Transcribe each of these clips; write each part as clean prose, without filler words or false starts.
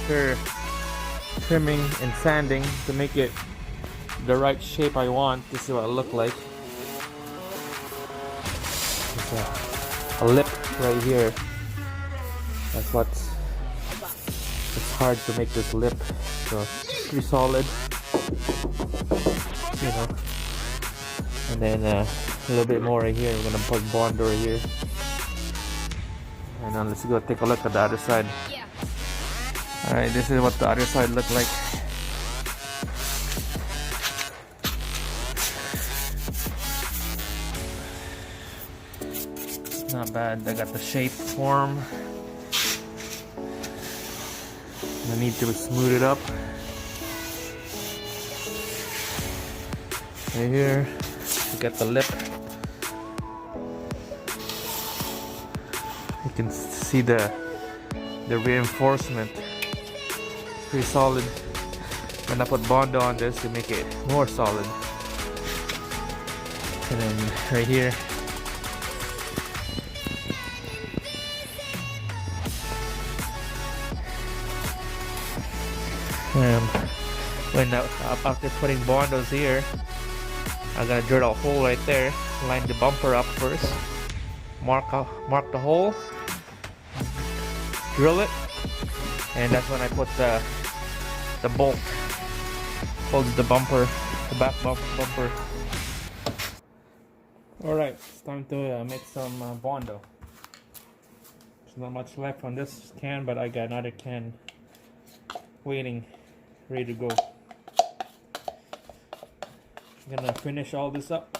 after trimming and sanding to make it the right shape I want. This is what it looked like. There's a lip right here. That's what's, it's hard to make this lip, so it's pretty solid, you know. And then a little bit more right here. We're gonna put Bondo right here. And now let's go take a look at the other side. Alright, this is what the other side looked like. Not bad. I got the shape form. I need to smooth it up. Right here, you got the lip. You can see the reinforcement. It's pretty solid. When I put Bondo on this to make it more solid. And then right here, after putting Bondos here, I'm gonna drill a hole right there, line the bumper up first, mark the hole, drill it, and that's when I put the bolt, holds the bumper, the back bumper. Alright, it's time to make some Bondo. There's not much left on this can, but I got another can waiting, ready to go. I'm gonna finish all this up.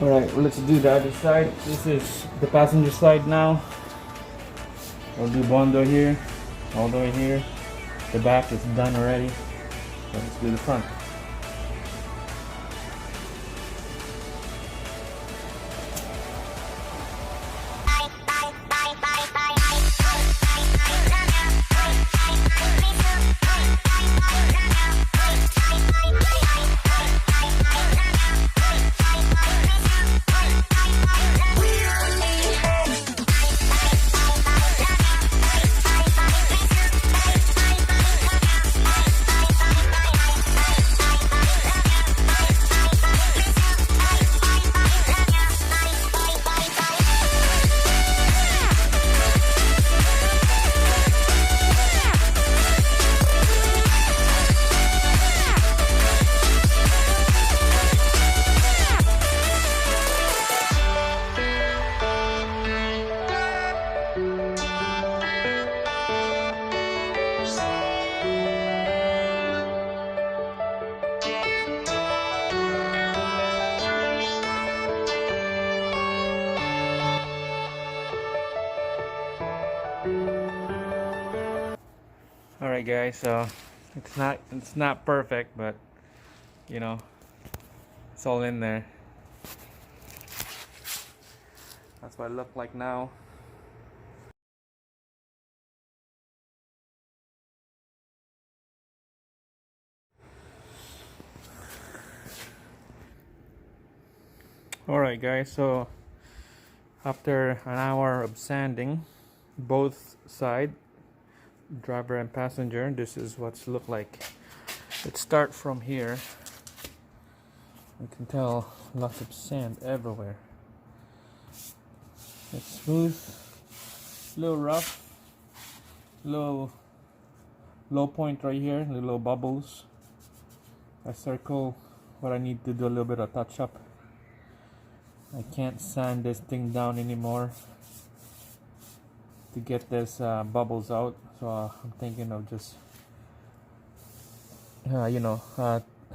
Alright, let's do the other side. This is the passenger side now. We'll do Bondo here, all the way here. The back is done already. So let's do the front. Alright guys, so it's not perfect, but you know, it's all in there. That's what it looks like now. Alright guys, so after an hour of sanding both sides, driver and passenger, this is what's look like. Let's start from here. You can tell lots of sand everywhere. It's smooth, a little rough, a little low point right here, little bubbles. I circle what I need to do a little bit of touch up. I can't sand this thing down anymore to get this bubbles out, so I'm thinking of just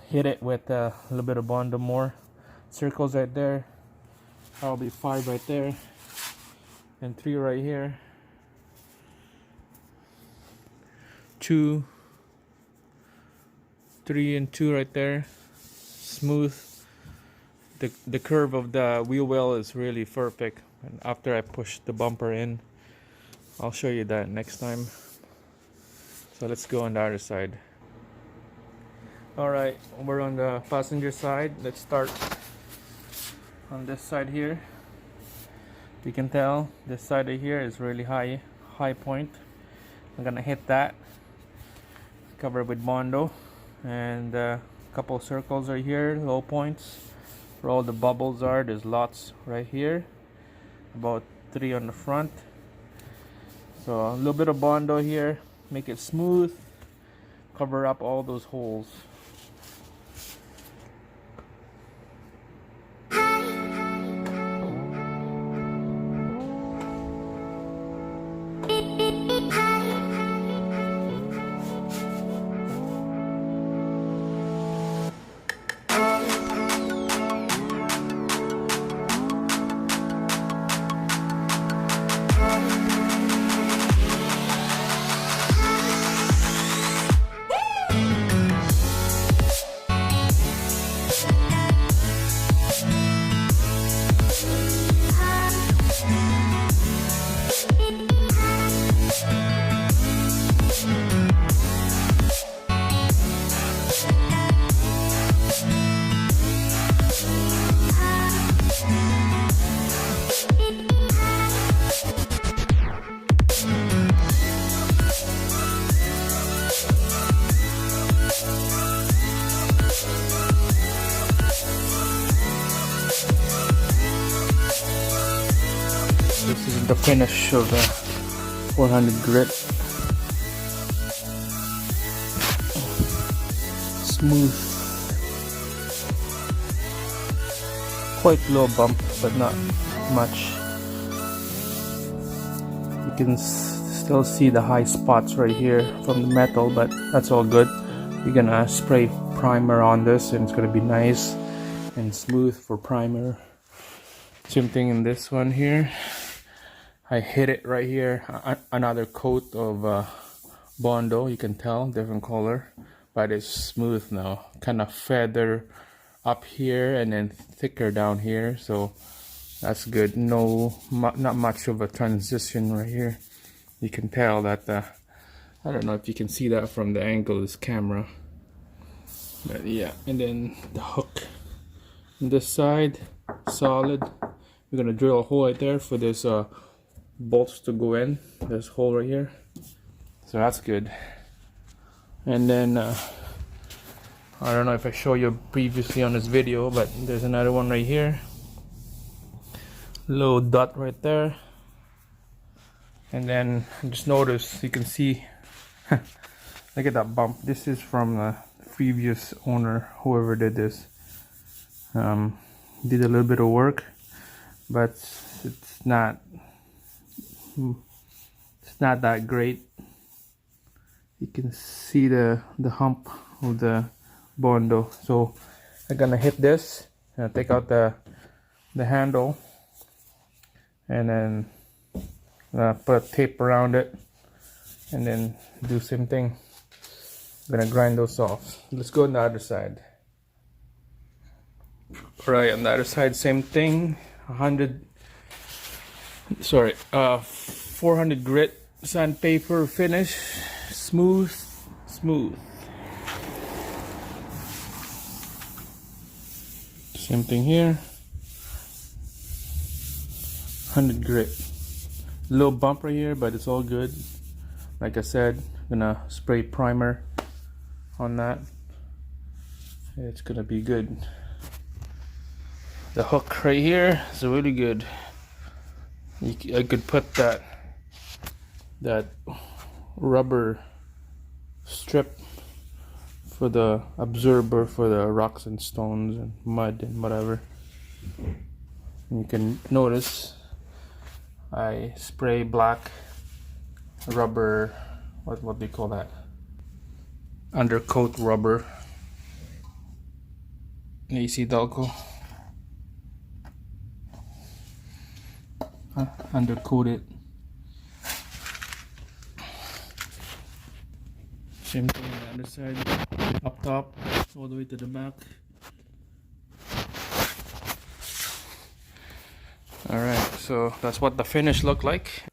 hit it with a little bit of Bondo more. Circles right there, probably 5 right there, and 3 right here. 2, 3 and 2 right there. Smooth. The curve of the wheel well is really perfect. And after I push the bumper in, I'll show you that next time. So let's go on the other side. Alright, we're on the passenger side. Let's start on this side here. You can tell this side of here is really high point. I'm gonna hit that, cover it with Bondo, and a couple circles right here, low points where all the bubbles are. There's lots right here, about 3 on the front. So a little bit of Bondo here, make it smooth, cover up all those holes. This is the finish of the 400 grit. Smooth. Quite low bump, but not much. You can still see the high spots right here from the metal, but that's all good. We're gonna spray primer on this, and it's gonna be nice and smooth for primer. Same thing in this one here. I hit it right here, another coat of Bondo. You can tell, different color, but it's smooth now. Kind of feather up here and then thicker down here, so that's good. Not much of a transition right here. You can tell that I don't know if you can see that from the angle of this camera, but yeah. And then the hook on this side, solid. We're gonna drill a hole right there for this bolts to go in. This hole right here, so that's good. And then I don't know if I showed you previously on this video, but there's another one right here, little dot right there. And then just notice, you can see look at that bump. This is from the previous owner, whoever did this. Did a little bit of work, but it's not that great. You can see the hump of the Bondo. So I'm gonna hit this and take out the handle, and then put a tape around it, and then do same thing. I'm gonna grind those off. Let's go on the other side. Right, on the other side, same thing. 400 grit sandpaper finish, smooth. Same thing here, 100 grit. Little bump right here, but it's all good. Like I said, I'm gonna spray primer on that. It's gonna be good. The hook right here is really good. I could put that rubber strip for the absorber for the rocks and stones and mud and whatever. And you can notice I spray black rubber, what do you call that? Undercoat rubber, AC Delco. Undercoat it. Same thing on the other side, up top, all the way to the back. Alright, so that's what the finish looked like.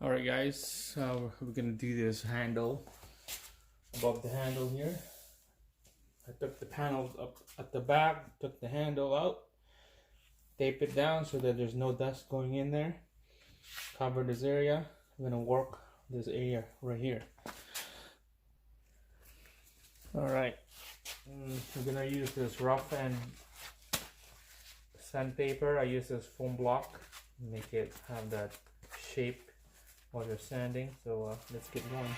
Alright guys, we're gonna do this handle. Above the handle here, I took the panels up at the back, took the handle out, tape it down so that there's no dust going in there. Cover this area. I'm gonna work this area right here. Alright, I'm gonna use this rough and sandpaper. I use this foam block, make it have that shape while you're sanding. So let's get going.